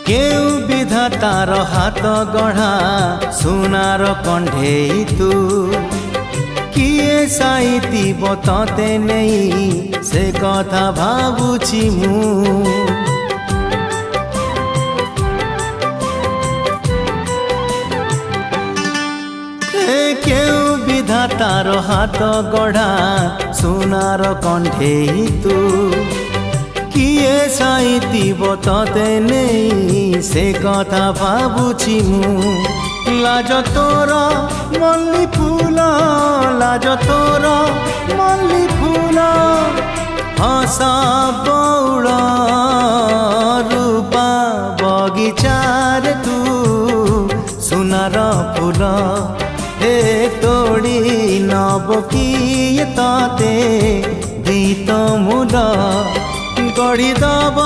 केउ विधातार हाथ गढ़ा सुनार कंढेई तू किए साइती बतते नहीं से कथा भावुची मु केउ विधातार हाथ गढ़ा सुनार कंढेई तू किए साइती बतते नहीं से कथा भावुची मु लाज तोर मल्ली फूल लाज तोर मल्ली फूल हसा बौड़ रूपा बगीचार तू सुनार फूल हे तोड़ी नब किए ताते गीत मूल गढ़ी दब